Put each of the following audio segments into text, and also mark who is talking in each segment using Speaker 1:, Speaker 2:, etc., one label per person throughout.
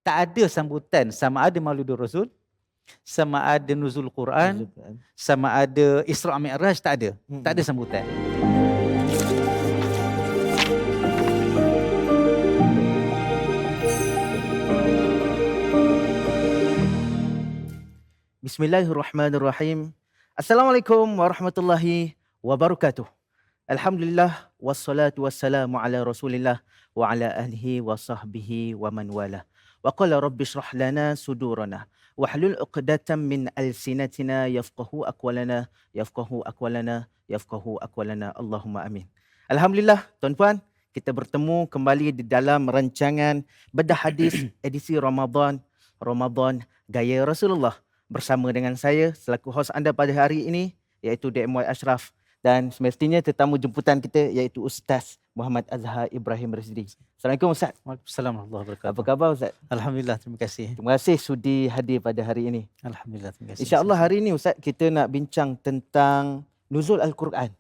Speaker 1: Tak ada sambutan sama ada Mauludur Rasul, sama ada Nuzul Quran, sama ada Isra' Mi'raj, tak ada. Tak ada sambutan.
Speaker 2: Bismillahirrahmanirrahim. Assalamualaikum warahmatullahi wabarakatuh. Alhamdulillah wassalatu wassalamu ala Rasulillah wa ala ahlihi wa sahbihi wa man wala. Wa qala rabbi shrah lana sudurana wahlul 'uqdatam min alsinatina yafqahu aqwalana yafqahu aqwalana. Allahumma amin. Alhamdulillah tuan-puan, kita bertemu kembali di dalam rancangan Bedah Hadis edisi Ramadan Gaya Rasulullah, bersama dengan saya selaku hos anda pada hari ini, iaitu DMY Ashraf, dan semestinya tetamu jemputan kita iaitu Ustaz Muhammad Azhar Ibrahim Rizli. Assalamualaikum Ustaz.
Speaker 1: Waalaikumsalam warahmatullahi wabarakatuh.
Speaker 2: Apa khabar Ustaz?
Speaker 1: Alhamdulillah, terima kasih.
Speaker 2: Terima kasih sudi hadir pada hari ini.
Speaker 1: Alhamdulillah, terima kasih.
Speaker 2: InsyaAllah hari ini Ustaz, kita nak bincang tentang nuzul Al-Quran.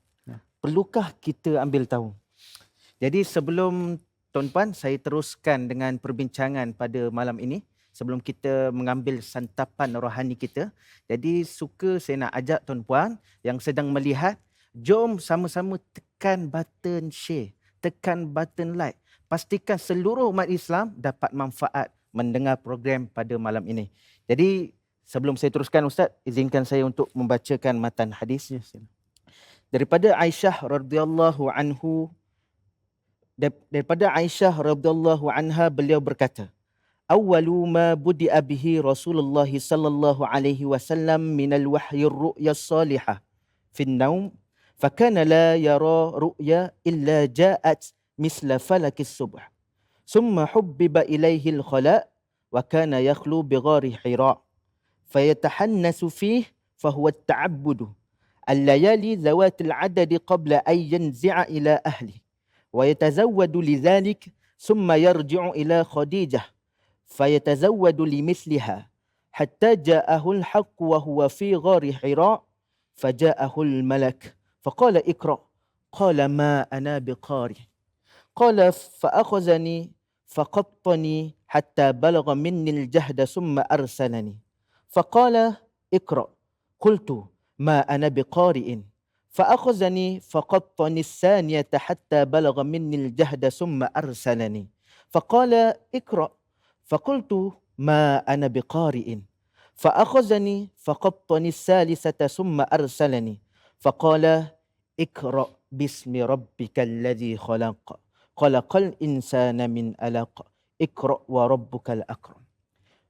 Speaker 2: Perlukah kita ambil tahu? Jadi sebelum tuan-puan, saya teruskan dengan perbincangan pada malam ini. Sebelum kita mengambil santapan rohani kita. Jadi suka saya nak ajak tuan-puan yang sedang melihat, jom sama-sama tekan button share, tekan button like. Pastikan seluruh umat Islam dapat manfaat mendengar program pada malam ini. Jadi sebelum saya teruskan Ustaz, izinkan saya untuk membacakan matan hadis. Daripada Aisyah radhiyallahu anha, beliau berkata, Awwalu ma budi'a bihi Rasulullah sallallahu alaihi wasallam min al-wahyi ar-ru'ya as-salihah fi an-nawm, fakana la yara ru'ya illa ja'at misla falaki as-subh. Summa hubbiba ilayhi al-khala' wa kana yakhlu bi ghari Hira, fayatahannasu fihi fahuwa at-ta'abbud al-layali zawat al-'adad qabla an yanzi'a ila ahli wa yatazawwadu lidhalik summa yarji'u ila Khadijah فيتزود لمثلها حتى جاءه الحق وهو في غار حراء فجاءه الملك فقال اقرأ قال ما أنا بقارئ قال فأخذني فقطني حتى بلغ مني الجهد ثم أرسلني فقال اقرأ قلت ما أنا بقارئ فأخذني فقطني الثانية حتى بلغ مني الجهد ثم أرسلني فقال اقرأ فقلت ما أنا بقارئ فأخذني فقطني الثالثة ثم أرسلني فقال اقرأ باسم ربك الذي خلق الإنسان من علق اقرأ وربك الأكرم.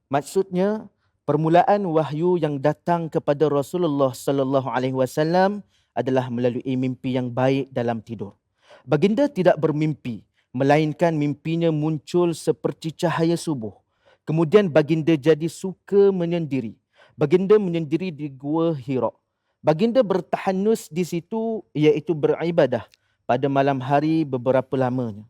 Speaker 2: Maksudnya, permulaan wahyu yang datang kepada Rasulullah sallallahu alaihi wasallam adalah melalui mimpi yang baik dalam tidur. Baginda tidak bermimpi, melainkan mimpinya muncul seperti cahaya subuh. Kemudian baginda jadi suka menyendiri. Baginda menyendiri di Gua Hira. Baginda bertahanus di situ, iaitu beribadah pada malam hari beberapa lamanya.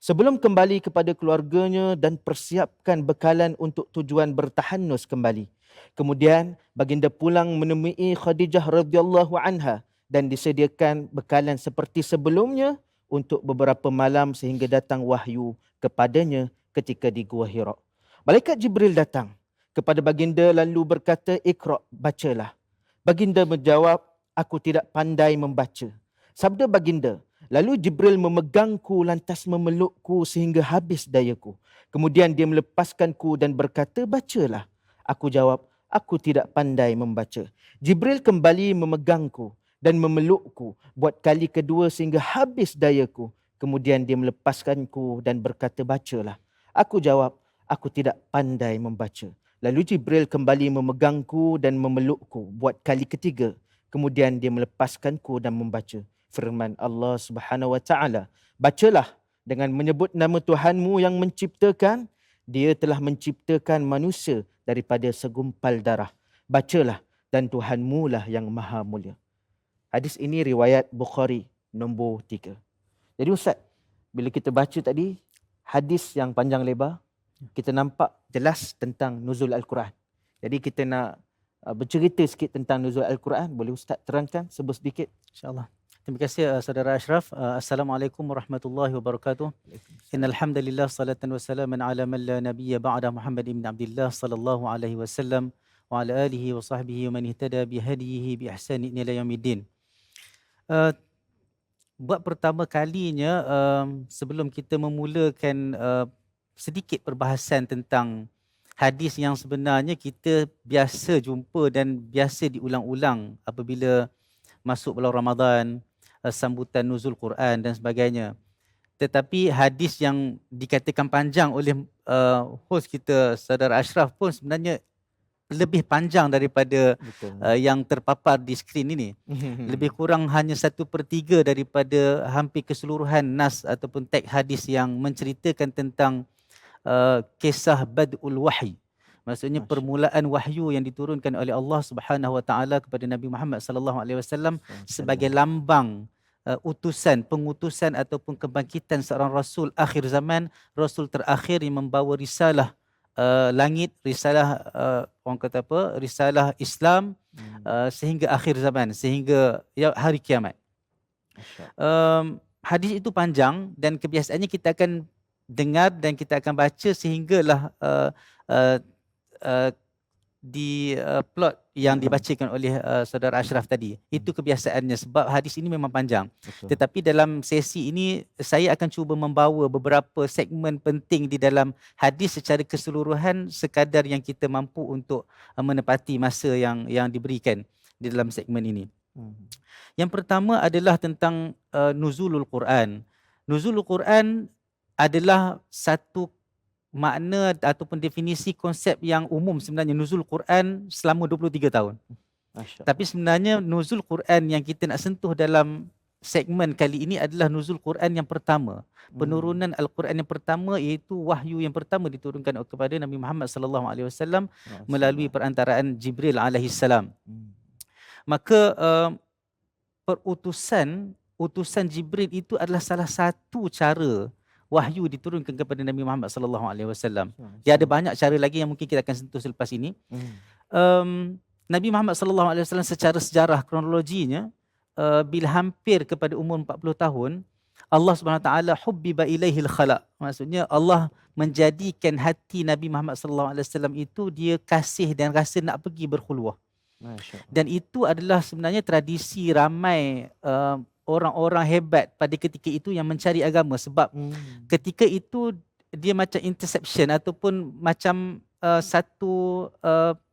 Speaker 2: Sebelum kembali kepada keluarganya dan persiapkan bekalan untuk tujuan bertahanus kembali. Kemudian baginda pulang menemui Khadijah radhiyallahu anha dan disediakan bekalan seperti sebelumnya untuk beberapa malam sehingga datang wahyu kepadanya ketika di Gua Hira. Malaikat Jibril datang kepada baginda lalu berkata, Iqra', bacalah. Baginda menjawab, aku tidak pandai membaca. Sabda baginda, lalu Jibril memegangku lantas memelukku sehingga habis dayaku. Kemudian dia melepaskanku dan berkata, bacalah. Aku jawab, aku tidak pandai membaca. Jibril kembali memegangku dan memelukku buat kali kedua sehingga habis dayaku. Kemudian dia melepaskanku dan berkata, bacalah. Aku jawab, aku tidak pandai membaca. Lalu Jibril kembali memegangku dan memelukku buat kali ketiga. Kemudian dia melepaskanku dan membaca firman Allah Subhanahu wa taala, bacalah dengan menyebut nama Tuhanmu yang menciptakan. Dia telah menciptakan manusia daripada segumpal darah. Bacalah dan Tuhanmu lah yang maha mulia. Hadis ini riwayat Bukhari nombor 3. Jadi Ustaz, bila kita baca tadi hadis yang panjang lebar, kita nampak jelas tentang nuzul Al-Quran. Jadi kita nak bercerita sikit tentang nuzul Al-Quran. Boleh Ustaz terangkan sedikit?
Speaker 1: InsyaAllah. Terima kasih Saudara Ashraf. Assalamualaikum warahmatullahi wabarakatuh. Innal hamdalillah salatan wassalaman ala man la nabiyya ba'da Muhammad ibn Abdullah sallallahu alaihi wasallam wa ala alihi wa sahbihi wa man ihtada bi hadihi bi ihsani ila yaumiddin. Buat pertama kalinya sebelum kita memulakan sedikit perbahasan tentang hadis yang sebenarnya kita biasa jumpa dan biasa diulang-ulang apabila masuk bulan Ramadan, sambutan nuzul Quran dan sebagainya. Tetapi hadis yang dikatakan panjang oleh host kita Saudara Ashraf pun sebenarnya lebih panjang daripada yang terpapar di skrin ini. Lebih kurang hanya 1/3 daripada hampir keseluruhan nas ataupun teks hadis yang menceritakan tentang kisah Bad'ul Wahyi. Maksudnya permulaan wahyu yang diturunkan oleh Allah Subhanahu Wa Taala kepada Nabi Muhammad sallallahu alaihi wasallam sebagai lambang pengutusan ataupun kebangkitan seorang rasul akhir zaman, rasul terakhir yang membawa risalah langit, risalah orang kata apa? Risalah Islam sehingga akhir zaman, sehingga hari kiamat. Hadis itu panjang dan kebiasaannya kita akan dengar dan kita akan baca sehinggalah di plot yang dibacakan oleh Saudara Ashraf tadi. Itu kebiasaannya sebab hadis ini memang panjang.
Speaker 2: Betul.
Speaker 1: Tetapi dalam sesi ini saya akan cuba membawa beberapa segmen penting di dalam hadis secara keseluruhan sekadar yang kita mampu untuk menepati masa yang diberikan di dalam segmen ini. Yang pertama adalah tentang nuzulul Quran. Nuzulul Quran adalah satu makna ataupun definisi konsep yang umum sebenarnya nuzul Quran selama 23 tahun. Tapi sebenarnya nuzul Quran yang kita nak sentuh dalam segmen kali ini adalah nuzul Quran yang pertama. Penurunan Al-Quran yang pertama iaitu wahyu yang pertama diturunkan kepada Nabi Muhammad sallallahu alaihi wasallam melalui perantaraan Jibril alaihi salam. Maka utusan Jibril itu adalah salah satu cara wahyu diturunkan kepada Nabi Muhammad sallallahu alaihi wasallam. Dia ada banyak cara lagi yang mungkin kita akan sentuh selepas ini. Nabi Muhammad sallallahu alaihi wasallam secara sejarah kronologinya bila hampir kepada umur 40 tahun, Allah Subhanahu Wa Taala hubbiba ilaihil khala. Maksudnya Allah menjadikan hati Nabi Muhammad sallallahu alaihi wasallam itu dia kasih dan rasa nak pergi berkhulwah. Dan itu adalah sebenarnya tradisi ramai orang-orang hebat pada ketika itu yang mencari agama sebab ketika itu dia macam interception ataupun macam satu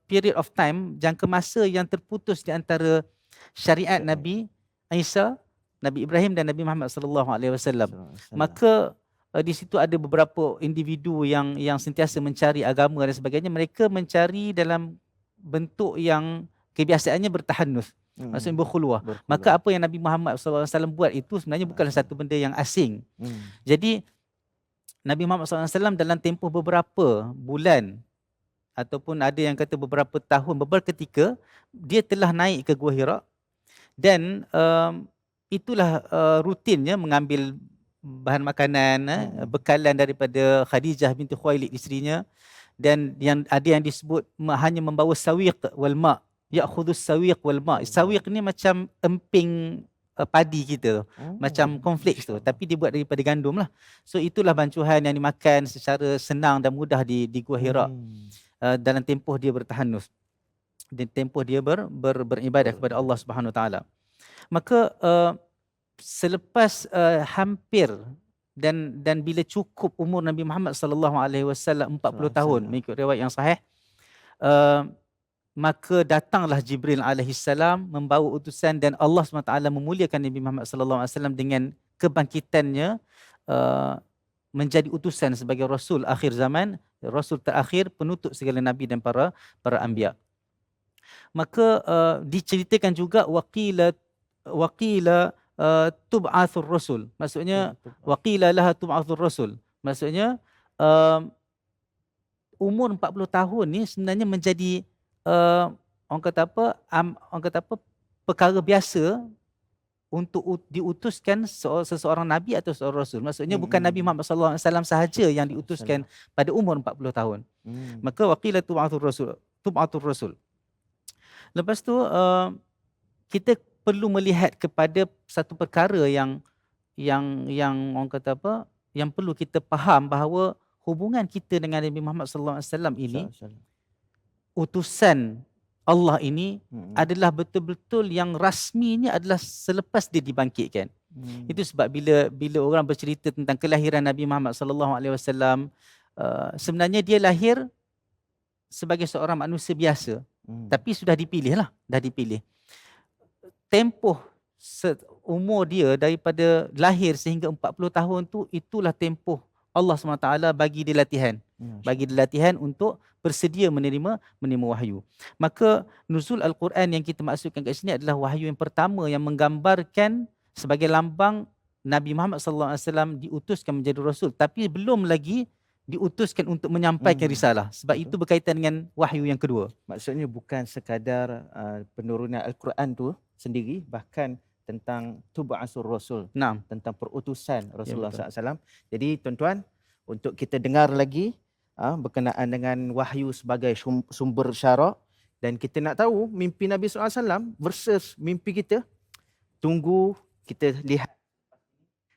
Speaker 1: period of time, jangka masa yang terputus di antara syariat Nabi Isa, Nabi Ibrahim dan Nabi Muhammad sallallahu alaihi wasallam. Maka di situ ada beberapa individu yang sentiasa mencari agama dan sebagainya. Mereka mencari dalam bentuk yang kebiasaannya bertahanus. Maksudnya berkhulwah. Maka apa yang Nabi Muhammad SAW buat itu sebenarnya bukanlah satu benda yang asing. Jadi Nabi Muhammad SAW dalam tempoh beberapa bulan ataupun ada yang kata beberapa tahun, beberapa ketika dia telah naik ke Gua Hira dan itulah rutinnya mengambil bahan makanan, bekalan daripada Khadijah binti Khuwailid, isterinya, dan yang ada yang disebut hanya membawa sawiq wal ma'. Ya'khudus sawiq wal ma'. Sawiq ni macam emping padi kita, macam cornflakes tu, tapi dibuat daripada gandum lah. So itulah bancuhan yang dimakan secara senang dan mudah di Gua Hira dalam tempoh dia bertahanus, dan tempoh dia beribadah kepada Allah Subhanahu Wa Taala. Maka selepas hampir dan bila cukup umur Nabi Muhammad sallallahu alaihi wasallam 40 tahun mengikut riwayat yang sahih, maka datanglah Jibril alaihi salam membawa utusan dan Allah SWT memuliakan Nabi Muhammad sallallahu alaihi wasallam dengan kebangkitannya menjadi utusan sebagai rasul akhir zaman, rasul terakhir, penutup segala nabi dan para anbiya. Maka diceritakan juga waqila tub'athur rasul. Maksudnya waqila laha tub'athur rasul. Maksudnya umur 40 tahun ni sebenarnya menjadi orang kata apa perkara biasa untuk diutuskan seseorang nabi atau seorang rasul. Maksudnya bukan Nabi Muhammad sallallahu alaihi wasallam sahaja yang diutuskan pada umur 40 tahun. Maka waqila tub'athur rasul. Lepas tu kita perlu melihat kepada satu perkara yang orang kata apa, yang perlu kita faham bahawa hubungan kita dengan Nabi Muhammad sallallahu alaihi wasallam ini, utusan Allah ini adalah betul-betul yang rasminya adalah selepas dia dibangkitkan. Itu sebab bila orang bercerita tentang kelahiran Nabi Muhammad sallallahu alaihi wasallam, sebenarnya dia lahir sebagai seorang manusia biasa, tapi sudah dipilih lah, dah dipilih. Tempoh umur dia daripada lahir sehingga 40 tahun tu, itulah tempoh Allah SWT bagi dia latihan. Bagi dia latihan untuk bersedia menerima wahyu. Maka nuzul Al-Quran yang kita maksudkan kat sini adalah wahyu yang pertama yang menggambarkan sebagai lambang Nabi Muhammad SAW diutuskan menjadi Rasul, tapi belum lagi diutuskan untuk menyampaikan risalah. Sebab itu berkaitan dengan wahyu yang kedua.
Speaker 2: Maksudnya bukan sekadar penurunan Al-Quran tu sendiri, bahkan tentang tub'asur Rasul, tentang perutusan Rasulullah SAW. Jadi tuan-tuan, untuk kita dengar lagi berkenaan dengan wahyu sebagai sumber syarak, dan kita nak tahu mimpi Nabi SAW versus mimpi kita, tunggu kita lihat.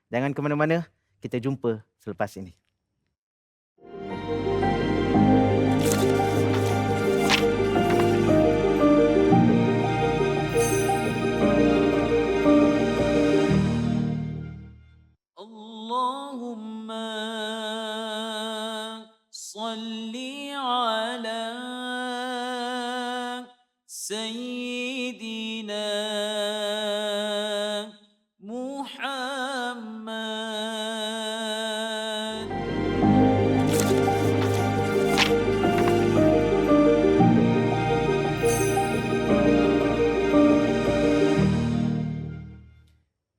Speaker 2: Jangan ke mana-mana, kita jumpa selepas ini.
Speaker 1: Allahumma salli ala Sayyidina Muhammad.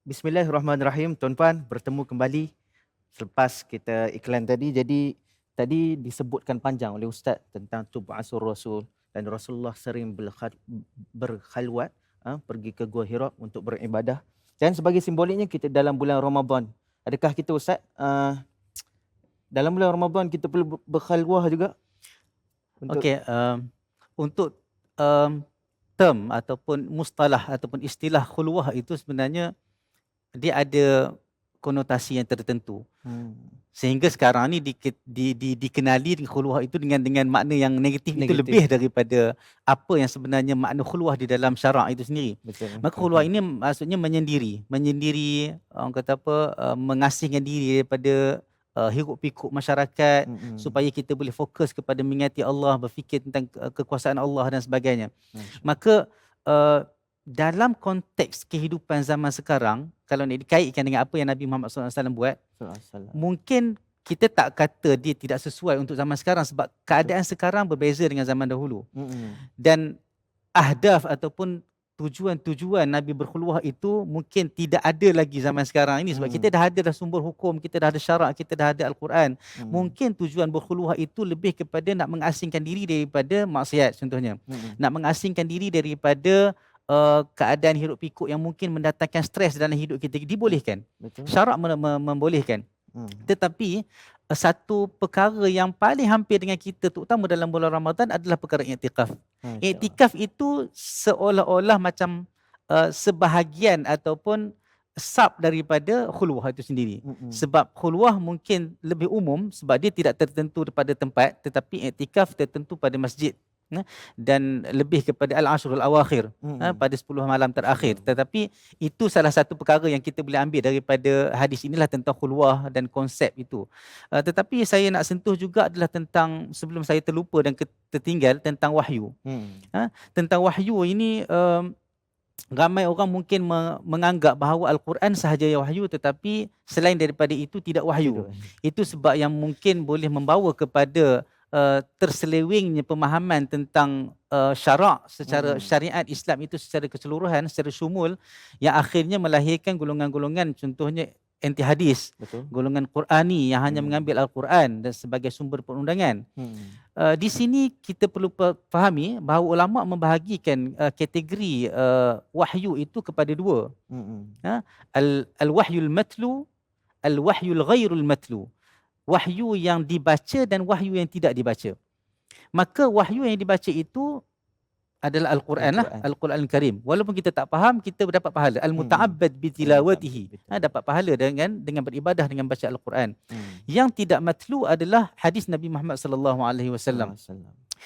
Speaker 2: Bismillahirrahmanirrahim. Tuan-tuan, bertemu kembali selepas kita iklan tadi. Jadi tadi disebutkan panjang oleh Ustaz tentang tub'asur Rasul, dan Rasulullah sering berkhalwat, pergi ke Gua Hira untuk beribadah. Dan sebagai simboliknya kita dalam bulan Ramadan. Adakah kita Ustaz dalam bulan Ramadan kita perlu berkhalwah juga?
Speaker 1: Okey, untuk term ataupun mustalah ataupun istilah khulwah itu sebenarnya dia ada konotasi yang tertentu. Sehingga sekarang ni dikenali khulwah itu dengan makna yang negatif. Itu lebih daripada apa yang sebenarnya makna khulwah di dalam syarak itu sendiri.
Speaker 2: Betul.
Speaker 1: Maka khulwah ini maksudnya menyendiri, orang kata apa, mengasingkan diri daripada hiruk pikuk masyarakat, supaya kita boleh fokus kepada mengingati Allah, berfikir tentang kekuasaan Allah dan sebagainya. Maka dalam konteks kehidupan zaman sekarang, kalau nak dikaitkan dengan apa yang Nabi Muhammad SAW buat, mungkin kita tak kata dia tidak sesuai untuk zaman sekarang, sebab keadaan sekarang berbeza dengan zaman dahulu. Dan ahdaf ataupun tujuan-tujuan Nabi berkhulwah itu mungkin tidak ada lagi zaman sekarang ini, sebab kita dah ada sumber hukum, kita dah ada syarak, kita dah ada Al-Quran. Mungkin tujuan berkhulwah itu lebih kepada nak mengasingkan diri daripada maksiat contohnya. Nak mengasingkan diri daripada keadaan hiruk pikuk yang mungkin mendatangkan stres dalam hidup kita. Dibolehkan. Syarak membolehkan. Tetapi satu perkara yang paling hampir dengan kita, terutama dalam bulan Ramadan, adalah perkara i'tikaf. I'tikaf itu seolah-olah macam sebahagian ataupun sub daripada khulwah itu sendiri. Sebab khulwah mungkin lebih umum sebab dia tidak tertentu pada tempat, tetapi i'tikaf tertentu pada masjid. Dan lebih kepada al-ashrul awakhir, pada 10 malam terakhir. Tetapi itu salah satu perkara yang kita boleh ambil daripada hadis inilah tentang khulwah dan konsep itu. Tetapi saya nak sentuh juga adalah tentang, sebelum saya terlupa dan tertinggal, tentang wahyu. Tentang wahyu ini, ramai orang mungkin menganggap bahawa Al-Quran sahaja yang wahyu, tetapi selain daripada itu tidak wahyu. Itu sebab yang mungkin boleh membawa kepada terselewengnya pemahaman tentang syarak secara syariat Islam itu secara keseluruhan, secara syumul, yang akhirnya melahirkan golongan-golongan, contohnya anti hadis, golongan Qurani yang hanya mengambil Al-Quran dan sebagai sumber perundangan. Di sini kita perlu fahami bahawa ulama membahagikan kategori wahyu itu kepada dua. Al-wahyul matlu, al-wahyul ghairul matlu. Wahyu yang dibaca dan wahyu yang tidak dibaca. Maka wahyu yang dibaca itu adalah Al-Quran lah,
Speaker 2: Al-Quran.
Speaker 1: Al-Quran Al-Karim. Walaupun kita tak faham, kita dapat pahala. Al-muta'abbad bitilawatihi. Dapat pahala dengan beribadah dengan baca Al-Quran. Yang tidak matlu adalah hadis Nabi Muhammad sallallahu alaihi wasallam.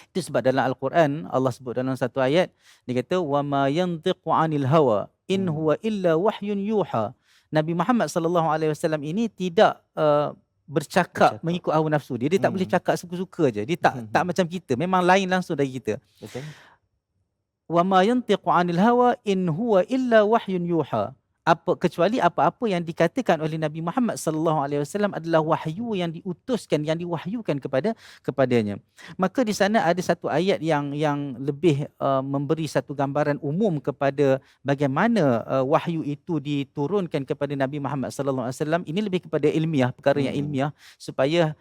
Speaker 1: Itu sebab dalam Al-Quran Allah sebut dalam satu ayat, dia kata wa ma yantiqu 'anil hawa in huwa illa wahyun yuha. Nabi Muhammad sallallahu alaihi wasallam ini tidak bercakap mengikut hawa nafsu dia. Dia tak boleh cakap suka-suka je. Dia tak macam kita, memang lain langsung dari kita.
Speaker 2: Betul.
Speaker 1: Wa ma yantiqu 'anil hawa in huwa illa wahyun yuha. Kecuali apa-apa yang dikatakan oleh Nabi Muhammad sallallahu alaihi wasallam adalah wahyu yang diutuskan, yang diwahyukan kepadanya. Maka di sana ada satu ayat yang lebih memberi satu gambaran umum kepada bagaimana wahyu itu diturunkan kepada Nabi Muhammad sallallahu alaihi wasallam. Ini lebih kepada ilmiah, perkara yang ilmiah, supaya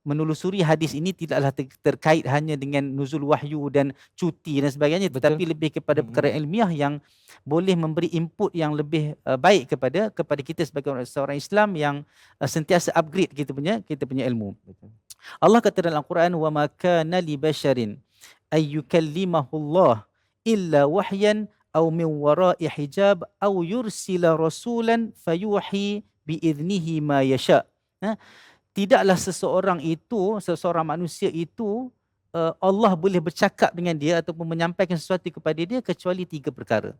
Speaker 1: menelusuri hadis ini tidaklah terkait hanya dengan nuzul wahyu dan cuti dan sebagainya. Betul. Tetapi lebih kepada perkara ilmiah yang boleh memberi input yang lebih baik kepada kita sebagai seorang Islam yang sentiasa upgrade kita punya ilmu. Betul. Allah kata dalam Al-Quran, wa ma kana li basharin ay yukallimahullah illa wahyan aw min wara'i hijab aw yursila rasulan fayuhi bi idnihi ma yasha. Tidaklah seseorang manusia itu Allah boleh bercakap dengan dia ataupun menyampaikan sesuatu kepada dia kecuali 3 perkara.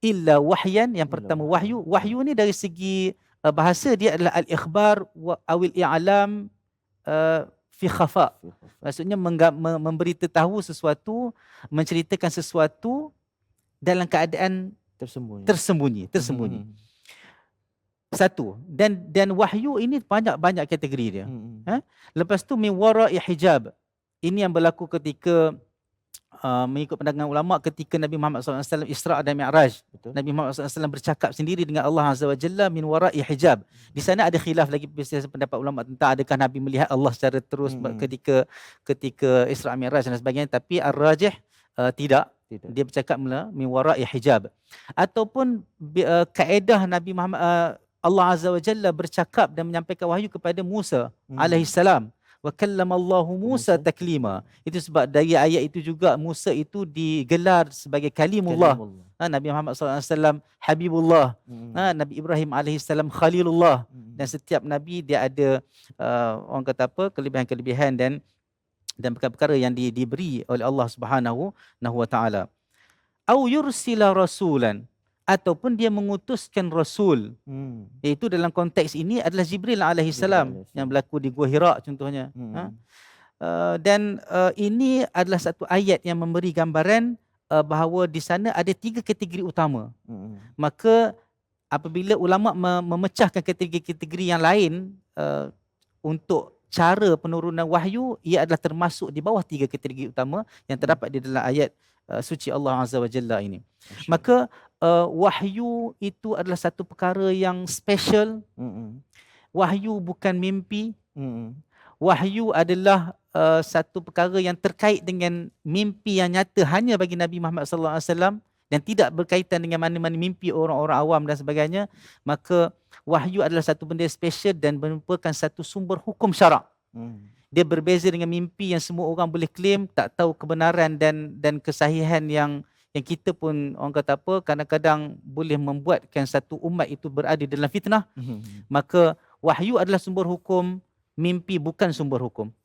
Speaker 1: Illa wahyan, yang pertama wahyu. Wahyu ni dari segi bahasa dia adalah al-ikhbar awil i'lam fi khafa. Maksudnya memberitahu sesuatu, menceritakan sesuatu dalam keadaan tersembunyi. Satu. Dan wahyu ini banyak kategori dia. Lepas tu min wara'i hijab. Ini yang berlaku ketika mengikut pandangan ulama ketika Nabi Muhammad SAW Isra' dan Mi'raj. Betul. Nabi Muhammad SAW bercakap sendiri dengan Allah Azza wa Jalla min wara'i hijab. Di sana ada khilaf lagi pendapat ulama tentang adakah Nabi melihat Allah secara terus ketika Isra' Mi'raj dan sebagainya, tapi ar-rajih tidak. Dia bercakap min wara'i hijab. Ataupun kaedah Nabi Muhammad Allah Azza wa Jalla bercakap dan menyampaikan wahyu kepada Musa alaihissalam. Wa kallamallahu Musa taklima. Itu sebab dari ayat itu juga Musa itu digelar sebagai kalimullah. Nabi Muhammad SAW Habibullah. Nabi Ibrahim alaihissalam Khalilullah. Dan setiap Nabi dia ada orang kata apa, kelebihan-kelebihan dan perkara-perkara yang diberi oleh Allah Subhanahu wa taala. Au yursila rasulan, ataupun dia mengutuskan Rasul. Iaitu dalam konteks ini adalah Jibril alaihissalam yang berlaku di Gua Hira contohnya. Dan ini adalah satu ayat yang memberi gambaran bahawa di sana ada 3 kategori utama. Maka apabila ulama memecahkan kategori-kategori yang lain untuk cara penurunan wahyu, ia adalah termasuk di bawah 3 kategori utama yang terdapat di dalam ayat suci Allah Azza wa Jalla ini. Maka wahyu itu adalah satu perkara yang special. Wahyu bukan mimpi. Wahyu adalah satu perkara yang terkait dengan mimpi yang nyata hanya bagi Nabi Muhammad SAW dan tidak berkaitan dengan mana-mana mimpi orang-orang awam dan sebagainya. Maka wahyu adalah satu benda special dan merupakan satu sumber hukum syarak. Dia berbeza dengan mimpi yang semua orang boleh claim, tak tahu kebenaran dan kesahihan yang kita pun orang kata apa, kadang-kadang boleh membuatkan satu umat itu berada dalam fitnah. Maka wahyu adalah sumber hukum, mimpi bukan sumber hukum.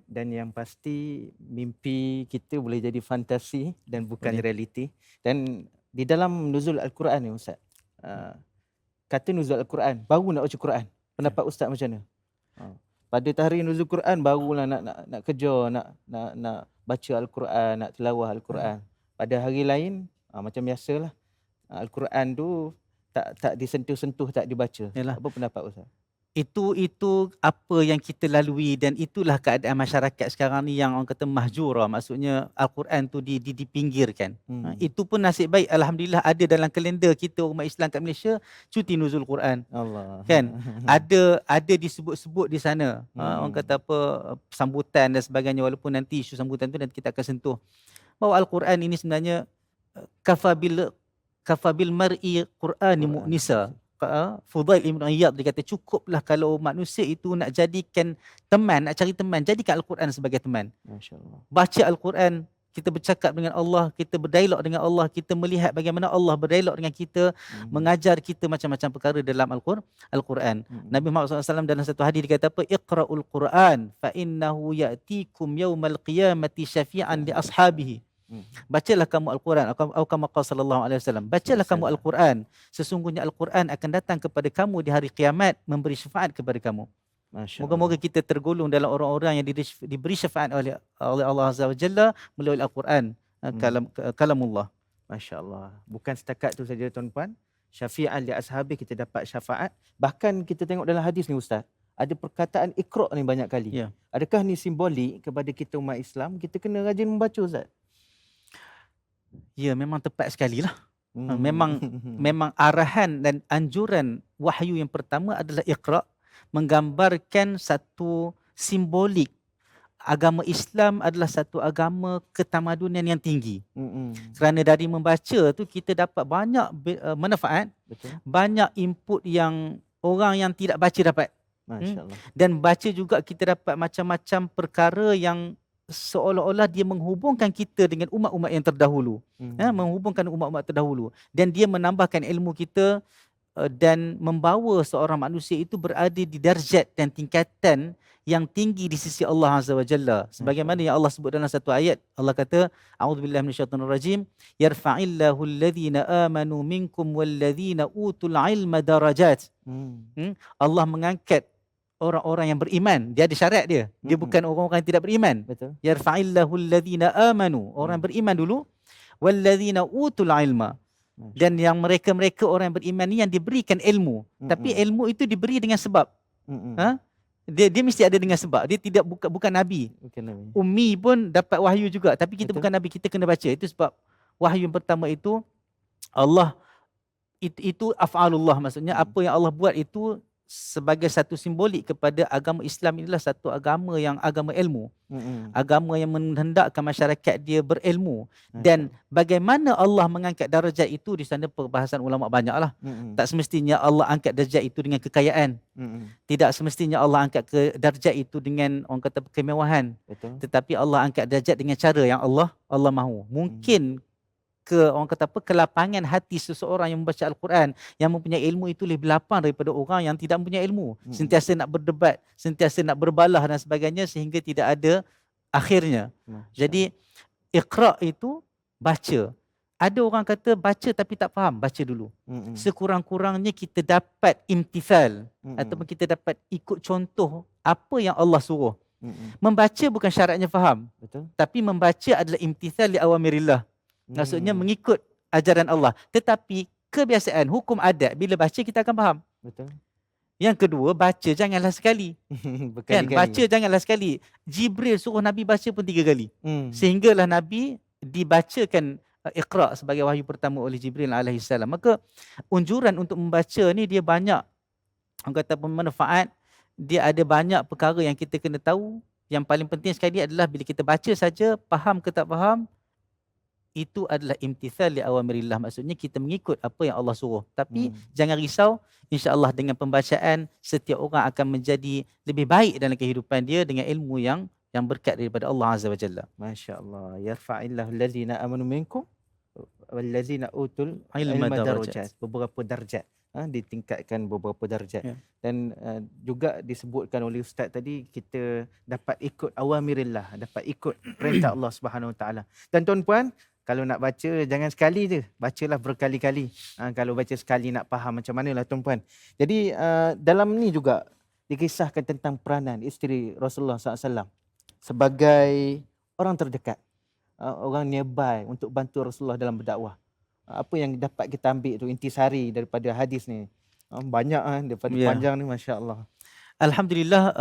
Speaker 2: Dan yang pasti mimpi kita boleh jadi fantasi dan bukan realiti. Dan di dalam nuzul Al-Quran ni Ustaz, kata nuzul Al-Quran, baru nak baca Quran. Pendapat Ustaz macam mana? Pada tahrir nuzul Quran barulah nak kejar, nak baca Al-Quran, nak tilawah Al-Quran. Pada hari lain macam biasalah, Al-Quran tu tak disentuh-sentuh, tak dibaca. Yalah. Apa pendapat Ustaz?
Speaker 1: Itu apa yang kita lalui dan itulah keadaan masyarakat sekarang ni yang orang kata mahjura, maksudnya Al-Quran tu dipinggirkan. Itu pun nasib baik, alhamdulillah ada dalam kalender kita umat Islam kat Malaysia cuti nuzul Quran. Allah. Kan? Ada disebut-sebut di sana. Orang kata apa, sambutan dan sebagainya, walaupun nanti isu sambutan tu nanti kita akan sentuh. Bahawa Al-Quran ini sebenarnya kafabil mar'i Qur'ani mu'nisa. Fudail Ibn Iyad dia kata cukuplah kalau manusia itu nak jadikan teman, nak cari teman, jadikan Al-Quran sebagai teman. Masya-Allah. Baca Al-Quran, kita bercakap dengan Allah, kita berdialog dengan Allah, kita melihat bagaimana Allah berdialog dengan kita, mengajar kita macam-macam perkara dalam Al-Quran. Nabi Muhammad SAW dalam satu hadis dia kata apa? Iqra'ul Quran fa innahu ya'tikum yawmal qiyamati syafi'an li ashabihi. Bacalah kamu Al-Quran, atau kama qala sallallahu alaihi wasallam. Bacalah kamu Al-Quran. Sesungguhnya Al-Quran akan datang kepada kamu di hari kiamat memberi syafaat kepada kamu. Moga-moga kita tergolong dalam orang-orang yang diberi syafaat oleh Allah Azza wa Jalla melalui Al-Quran, kalamullah.
Speaker 2: Masya Allah. Bukan setakat tu saja tuan-puan. Syafi'an li ashabi, kita dapat syafaat. Bahkan kita tengok dalam hadis ni Ustaz, ada perkataan Iqra' ni banyak kali.
Speaker 1: Ya.
Speaker 2: Adakah ni simbolik kepada kita umat Islam, kita kena rajin membaca Ustaz?
Speaker 1: Ya, memang tepat sekali lah. Memang arahan dan anjuran wahyu yang pertama adalah Iqra', menggambarkan satu simbolik agama Islam adalah satu agama ketamadunan yang tinggi. Kerana dari membaca tu kita dapat banyak manfaat, banyak input yang orang yang tidak baca dapat.
Speaker 2: Masya Allah.
Speaker 1: Dan baca juga kita dapat macam-macam perkara yang seolah-olah dia menghubungkan kita dengan umat-umat yang terdahulu. Menghubungkan umat-umat terdahulu. Dan dia menambahkan ilmu kita dan membawa seorang manusia itu berada di darjat dan tingkatan yang tinggi di sisi Allah Azza wa Jalla. Sebagaimana yang Allah sebut dalam satu ayat, Allah kata, a'udzubillahi minasyaitonirrajim, yarfa'illahu alladhina amanu minkum walladhina utul ilma darajat. Allah mengangkat orang-orang yang beriman. Dia ada syarat dia. Dia bukan orang-orang yang tidak beriman.
Speaker 2: Betul.
Speaker 1: Yarfa'illahu alladhina amanu, orang yang beriman dulu, walladhina utul ilma. Dan yang mereka-mereka orang yang beriman ni yang diberikan ilmu. Tapi ilmu itu diberi dengan sebab. Dia mesti ada dengan sebab. Dia tidak bukan nabi. Ummi pun dapat wahyu juga, tapi kita bukan nabi, kita kena baca. Itu sebab wahyu yang pertama itu Allah itu af'alullah, maksudnya apa yang Allah buat itu sebagai satu simbolik kepada agama Islam inilah satu agama yang agama ilmu. Agama yang menghendakkan masyarakat dia berilmu. Dan bagaimana Allah mengangkat darjat itu, di sana perbahasan ulama banyaklah. Tak semestinya Allah angkat darjat itu dengan kekayaan. Tidak semestinya Allah angkat ke darjat itu dengan orang kata kemewahan. Tetapi Allah angkat darjat dengan cara yang Allah mahu. Mungkin orang kata apa, kelapangan hati seseorang yang membaca Al-Quran, yang mempunyai ilmu itu lebih lapang daripada orang yang tidak mempunyai ilmu. Sentiasa nak berdebat, sentiasa nak berbalah dan sebagainya, sehingga tidak ada akhirnya. Jadi Iqra' itu baca. Ada orang kata baca tapi tak faham, baca dulu. Sekurang-kurangnya kita dapat imtithal, ataupun kita dapat ikut contoh apa yang Allah suruh. Membaca bukan syaratnya faham. Tapi membaca adalah imtithal li awamirillah. Maksudnya mengikut ajaran Allah. Tetapi kebiasaan, hukum adat, bila baca kita akan faham. Yang kedua, baca janganlah sekali. Kan? Baca janganlah sekali. Jibril suruh Nabi baca pun 3 kali. Sehinggalah Nabi dibacakan Iqra' sebagai wahyu pertama oleh Jibril alaihissalam. Maka unjuran untuk membaca ni dia banyak, orang kata manfaat. Dia ada banyak perkara yang kita kena tahu. Yang paling penting sekali adalah bila kita baca saja, faham ke tak faham, itu adalah imtithal li awamirillah. Maksudnya kita mengikut apa yang Allah suruh. Tapi jangan risau, insya-Allah dengan pembacaan setiap orang akan menjadi lebih baik dalam kehidupan dia dengan ilmu yang berkat daripada Allah Azza wa Jalla.
Speaker 2: Masya-Allah. Yarfa'illahu alladhina amanu minkum wallazina utul ilma darajat. Beberapa darjat. Ditingkatkan beberapa darjat. Dan juga disebutkan oleh Ustaz tadi, kita dapat ikut awamirillah, dapat ikut perintah Allah Subhanahu Wa Taala. Dan tuan-puan, kalau nak baca jangan sekali je, bacalah berkali-kali. Kalau baca sekali nak faham macam manalah tuan-puan. Jadi dalam ni juga dikisahkan tentang peranan isteri Rasulullah SAW sebagai orang terdekat, orang nearby untuk bantu Rasulullah dalam berdakwah. Apa yang dapat kita ambil tu intisari daripada hadis ni? Banyak daripada panjang ni, Masya Allah.
Speaker 1: Alhamdulillah,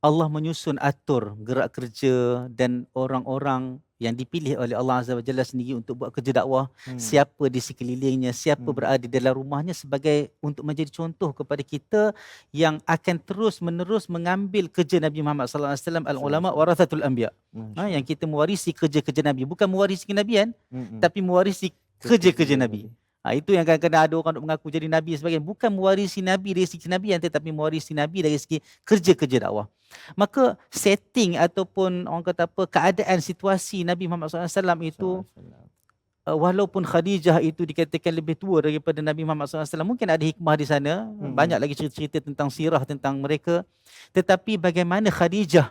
Speaker 1: Allah menyusun atur gerak kerja dan orang-orang yang dipilih oleh Allah Azza wa Jalla sendiri untuk buat kerja dakwah. Siapa di sekelilingnya, siapa berada di dalam rumahnya, sebagai untuk menjadi contoh kepada kita yang akan terus menerus mengambil kerja Nabi Muhammad SAW. Al-ulama warathatul anbiya. Yang kita mewarisi kerja-kerja Nabi, bukan mewarisi kenabian, tapi mewarisi kerja-kerja Nabi. Itu yang kadang-kadang ada orang mengaku jadi Nabi dan sebagainya. Bukan mewarisi Nabi dari segi Nabi, tetapi mewarisi Nabi dari segi kerja-kerja dakwah. Maka setting ataupun orang kata apa, keadaan situasi Nabi Muhammad SAW itu, walaupun Khadijah itu dikatakan lebih tua daripada Nabi Muhammad SAW, mungkin ada hikmah di sana. Banyak lagi cerita-cerita tentang sirah tentang mereka. Tetapi bagaimana Khadijah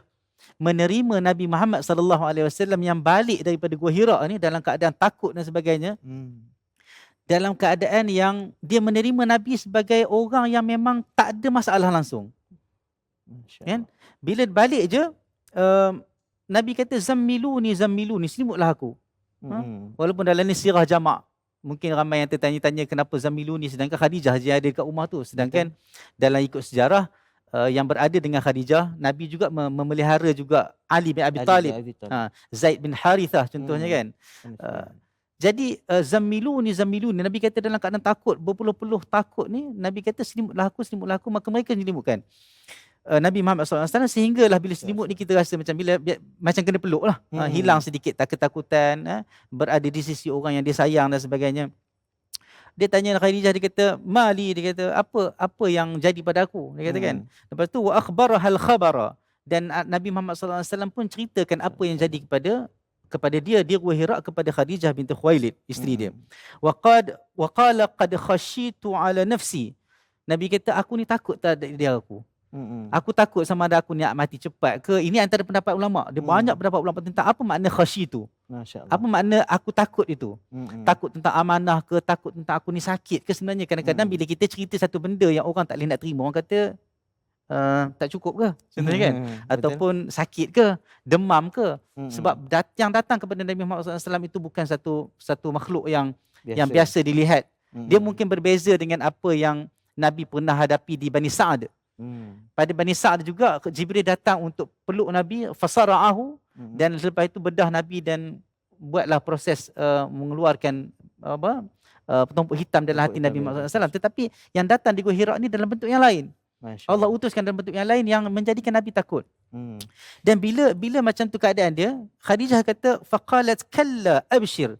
Speaker 1: menerima Nabi Muhammad SAW yang balik daripada Gua Hira ni dalam keadaan takut dan sebagainya, dalam keadaan yang dia menerima Nabi sebagai orang yang memang tak ada masalah langsung. Kan? Bila balik je, Nabi kata zammiluni, selimutlah aku. Walaupun dalam ni sirah jamak, mungkin ramai yang tertanya-tanya kenapa zammiluni, sedangkan Khadijah je ada kat rumah tu. Sedangkan dalam ikut sejarah, yang berada dengan Khadijah, Nabi juga memelihara juga Ali bin Abi Talib, Zaid bin Harithah contohnya kan. Jadi zammiluni, Nabi kata dalam keadaan takut, berpeluh-peluh takut ni, Nabi kata selimutlah aku, maka mereka menyelimutkan Nabi Muhammad SAW, sehinggalah bila selimut ni kita rasa macam macam kena peluk lah, hilang sedikit ketakutan, berada di sisi orang yang dia sayang dan sebagainya. Dia tanya Khadijah, dia kata mali, dia kata apa yang jadi pada aku, dia kata kan. Lepas tu wa akhbarahal khabara, dan Nabi Muhammad SAW pun ceritakan apa yang jadi kepada dia di Gua Hira kepada Khadijah binti Khuwailid, isteri dia. Wa qala qad khashitu ala nafsi, Nabi kata aku ni takut tak ada dia aku. Aku takut sama ada aku ni nak mati cepat ke. Ini antara pendapat ulama. Dia banyak pendapat ulama tentang apa makna khasyitu. Apa makna aku takut itu. Takut tentang amanah ke, takut tentang aku ni sakit ke. Sebenarnya kadang-kadang bila kita cerita satu benda yang orang tak boleh nak terima, orang kata tak cukup ke sebenarnya kan. Ataupun sakit ke, demam ke. Sebab yang datang kepada Nabi Muhammad SAW itu bukan satu makhluk yang biasa dilihat. Dia mungkin berbeza dengan apa yang Nabi pernah hadapi di Bani Sa'ad. Pada Bani Sa'ad juga Jibril datang untuk peluk Nabi, fasara'ahu, dan selepas itu bedah Nabi dan buatlah proses mengeluarkan petumpuk hitam dalam hati Nabi Muhammad SAW. Tetapi yang datang di Gua Hira ni dalam bentuk yang lain. Allah utuskan dalam bentuk yang lain yang menjadikan Nabi takut. Dan bila macam tu keadaan dia, Khadijah kata faqalat kalla abshir.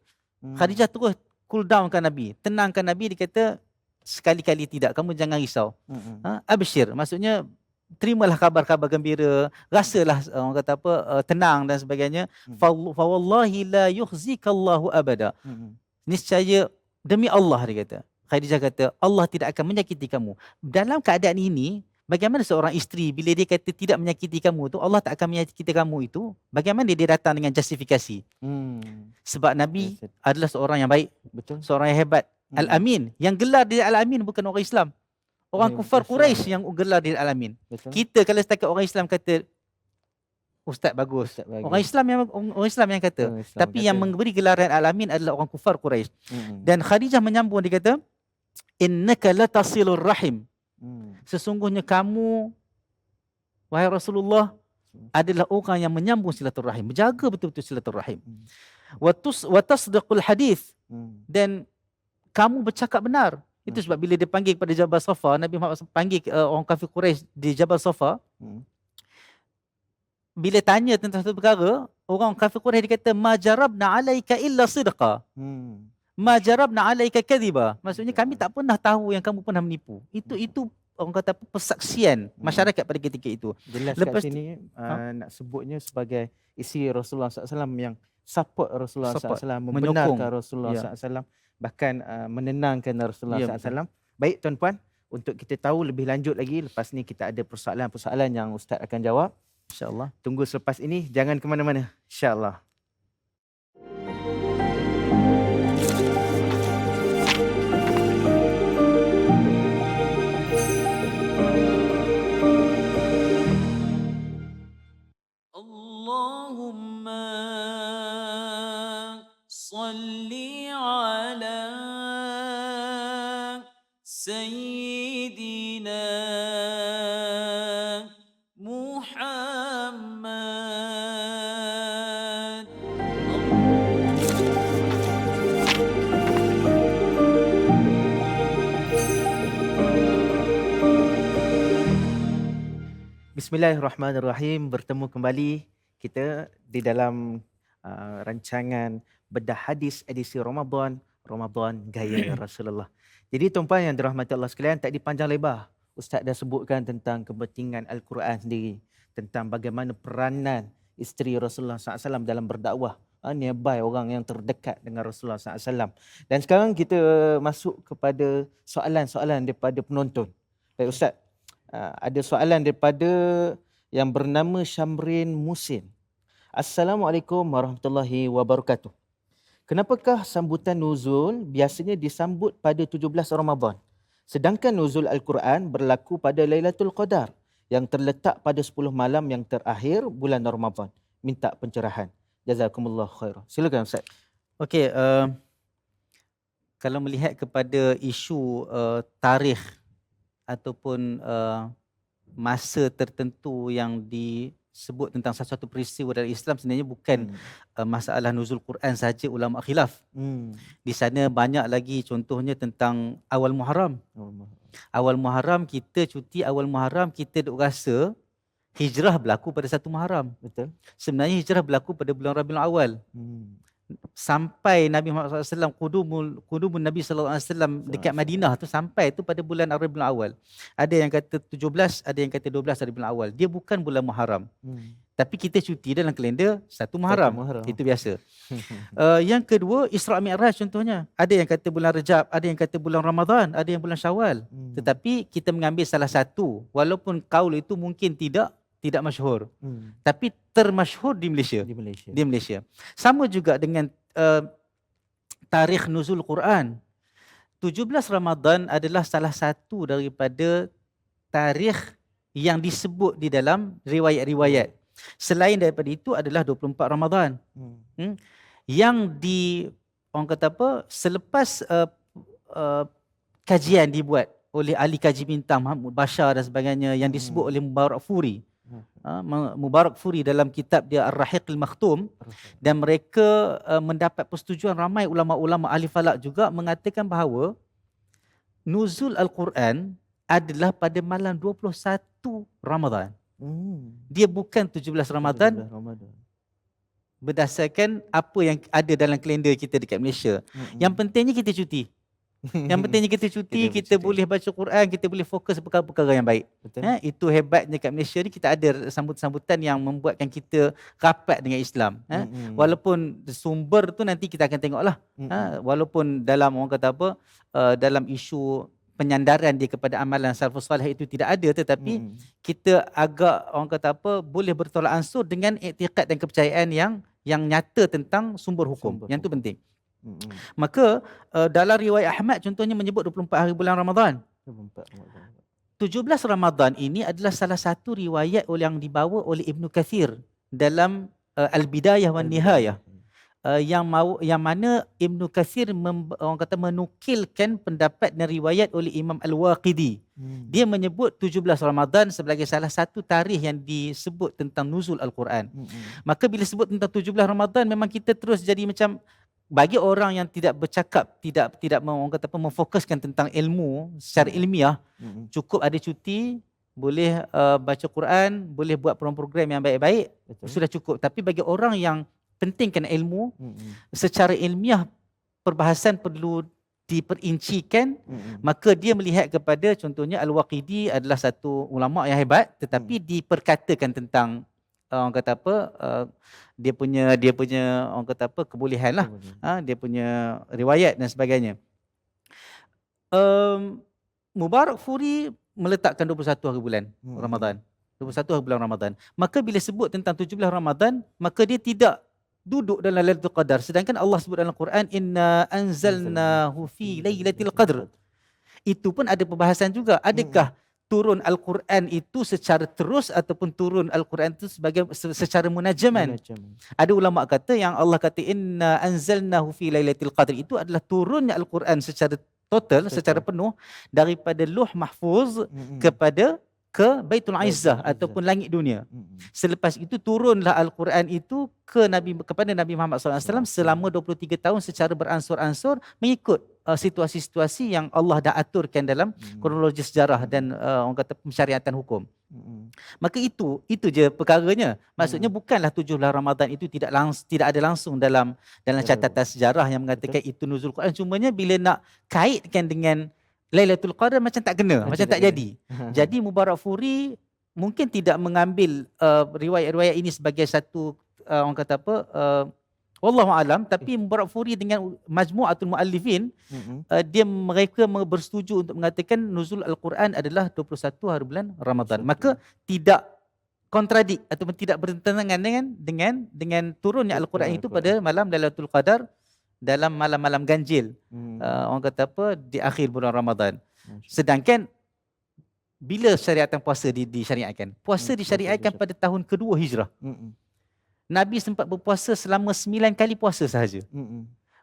Speaker 1: Khadijah terus cool downkan Nabi, tenangkan Nabi. Dia kata sekali-kali tidak, kamu jangan risau. Abshir maksudnya terimalah kabar-kabar gembira, rasalah orang kata apa, tenang dan sebagainya. Fa wallahi la yukhzikallahu abada. Niscaya demi Allah, dia kata, Khadijah kata, Allah tidak akan menyakiti kamu. Dalam keadaan ini, bagaimana seorang isteri bila dia kata tidak menyakiti kamu tu, Allah tak akan menyakiti kamu itu, bagaimana dia datang dengan justifikasi? Sebab Nabi adalah seorang yang baik, seorang yang hebat, Al-Amin. Yang gelar dia Al-Amin bukan orang Islam. Orang kufar Quraisy yang gelar dia Al-Amin. Kita kalau setakat orang Islam kata Ustaz bagus. Orang Islam yang kata. Tapi yang memberi gelaran Al-Amin adalah orang kufar Quraisy. Dan Khadijah menyambung, dia kata innaka latasilur rahim. Sesungguhnya kamu, wahai Rasulullah, adalah orang yang menyambung silaturahim, menjaga betul-betul silaturahim. Wa tasdiqul hadis, dan kamu bercakap benar. Itu sebab bila dia panggil kepada Jabal Safa, Nabi Muhammad panggil orang kafir Quraisy di Jabal Safa, bila tanya tentang satu perkara, orang kafir Quraisy dia kata ma jarabna alaika illa sidqa. Ma jarabna alaika kadhiba. Maksudnya kami tak pernah tahu yang kamu pernah menipu. Itu orang kata persaksian masyarakat pada ketika itu.
Speaker 2: Jelas lepas kat sini nak sebutnya sebagai isteri Rasulullah SAW yang support Rasulullah SAW, membenarkan Rasulullah SAW, bahkan menenangkan Rasulullah SAW. Baik tuan-puan, untuk kita tahu lebih lanjut lagi, lepas ni kita ada persoalan-persoalan yang Ustaz akan jawab, InsyaAllah. Tunggu selepas ini, jangan ke mana-mana, InsyaAllah.
Speaker 3: Allahumma salli ala Sayyidina Muhammad.
Speaker 2: Bismillahirrahmanirrahim. Bertemu kembali kita di dalam rancangan Bedah Hadis edisi Ramadan Ramadan gaya Rasulullah. Jadi tuan-puan yang dirahmati Allah sekalian, tak dipanjang lebar. Ustaz dah sebutkan tentang kepentingan Al-Quran sendiri, tentang bagaimana peranan isteri Rasulullah SAW dalam berdakwah. Nearby orang yang terdekat dengan Rasulullah SAW. Dan sekarang kita masuk kepada soalan-soalan daripada penonton. Baik Ustaz, ada soalan daripada yang bernama Syamrin Musin. Assalamualaikum warahmatullahi wabarakatuh. Kenapakah sambutan nuzul biasanya disambut pada 17 Ramadan? Sedangkan nuzul Al-Quran berlaku pada Lailatul Qadar yang terletak pada 10 malam yang terakhir bulan Ramadan. Minta pencerahan. Jazakumullah khairan. Silakan Ustaz.
Speaker 1: Okey, kalau melihat kepada isu tarikh ataupun masa tertentu yang disebut tentang satu peristiwa dalam Islam, sebenarnya bukan masalah nuzul Quran saja ulama khilaf. Di sana banyak lagi, contohnya tentang awal Muharram. Awal Muharram kita cuti, awal Muharram kita duk rasa hijrah berlaku pada 1 Muharram.
Speaker 2: Betul.
Speaker 1: Sebenarnya hijrah berlaku pada bulan Rabiul Awal. Sampai Nabi Muhammad SAW, kudumun Nabi SAW dekat Madinah tu, sampai tu pada bulan Rabiul Awal. Ada yang kata 17, ada yang kata 12 Rabiul Awal. Dia bukan bulan Muharram. Tapi kita cuti dalam kalender 1 Muharram. Itu biasa. Yang kedua, Isra' Mi'raj contohnya. Ada yang kata bulan Rejab, ada yang kata bulan Ramadan, ada yang bulan Syawal. Tetapi kita mengambil salah satu, walaupun kaul itu mungkin tidak masyhur. Tapi termasyhur di Malaysia. Di Malaysia. Sama juga dengan tarikh nuzul Quran. 17 Ramadan adalah salah satu daripada tarikh yang disebut di dalam riwayat-riwayat. Selain daripada itu adalah 24 Ramadan. Yang orang kata apa, selepas kajian dibuat oleh ahli kaji bintang Mahmud Bashar dan sebagainya, yang disebut oleh Mubarak Furi. Mubarak Furi dalam kitab dia Ar-Rahiq Al-Makhtum, dan mereka mendapat persetujuan ramai ulama-ulama ahli falak juga mengatakan bahawa nuzul Al-Quran adalah pada malam 21 Ramadan. Dia bukan 17 Ramadan. Berdasarkan apa yang ada dalam kalender kita dekat Malaysia. Yang pentingnya kita cuti. Yang pentingnya kita cuti, kita boleh baca Quran, kita boleh fokus perkara-perkara yang baik. Itu hebatnya kat Malaysia ni, kita ada sambutan yang membuatkan kita rapat dengan Islam. Walaupun sumber tu nanti kita akan tengoklah. Walaupun dalam orang kata apa, dalam isu penyandaran dia kepada amalan salafus salih itu tidak ada, tetapi kita agak orang kata apa, boleh bertolak ansur dengan iktikad dan kepercayaan yang nyata tentang sumber hukum. Yang tu penting. Maka dalam riwayat Ahmad contohnya menyebut 24 hari bulan Ramadan. 17 Ramadan ini adalah salah satu riwayat yang dibawa oleh Ibn Kathir dalam Al-Bidayah wan Nihayah. Yang mana Ibn Kathir orang kata menukilkan pendapat dan riwayat oleh Imam Al-Waqidi. Dia menyebut 17 Ramadan sebagai salah satu tarikh yang disebut tentang nuzul Al-Quran. Maka bila sebut tentang 17 Ramadan, memang kita terus jadi macam, bagi orang yang tidak bercakap, tidak orang kata apa, memfokuskan tentang ilmu secara ilmiah, cukup ada cuti, boleh baca Quran, boleh buat program-program yang baik-baik, sudah cukup. Tapi bagi orang yang pentingkan ilmu, secara ilmiah perbahasan perlu diperincikan, maka dia melihat kepada contohnya Al-Waqidi adalah satu ulama yang hebat, tetapi diperkatakan tentang orang kata apa, dia punya orang kata apa, kebolehan lah, dia punya riwayat dan sebagainya. Mubarak Furi meletakkan 21 hari bulan Ramadan. 21 hari bulan Ramadan. Maka bila sebut tentang 17 Ramadan, maka dia tidak duduk dalam Lailatul Qadar. Sedangkan Allah sebut dalam Quran, inna anzalnahu fi lailatul qadr. Itu pun ada perbahasan juga. Adakah turun Al-Quran itu secara terus ataupun turun Al-Quran itu secara munajaman? Ada ulama kata yang Allah kata inna anzalnahu fi lailatul qadr itu adalah turunnya Al-Quran secara total, secara penuh daripada Lauh Mahfuz ke Baitul Izzah ataupun langit dunia. Selepas itu turunlah Al-Quran itu kepada Nabi Muhammad SAW selama 23 tahun secara beransur-ansur mengikut situasi-situasi yang Allah dah aturkan dalam kronologi sejarah dan orang kata pensyariatan hukum. Maka itu je perkaranya. Maksudnya bukanlah 17 Ramadan itu tidak ada langsung dalam catatan sejarah yang mengatakan itu nuzul Quran. Cumanya bila nak kaitkan dengan Lailatul Qadar macam tak kena, macam tak jadi. Jadi Mubarakfuri mungkin tidak mengambil riwayat-riwayat ini sebagai satu orang kata apa, wallahu alam, tapi Mubarakfuri dengan Majmu'atul Muallifin mereka bersetuju untuk mengatakan nuzul Al-Quran adalah 21 hari bulan Ramadan. Maka tidak kontradik ataupun tidak bertentangan dengan turunnya Al-Quran itu pada malam Lailatul Qadar dalam malam-malam ganjil. Orang kata apa, di akhir bulan Ramadan. Sedangkan bila syariatan puasa disyariatkan? Puasa disyariatkan pada tahun kedua Hijrah. Nabi sempat berpuasa selama 9 kali puasa sahaja.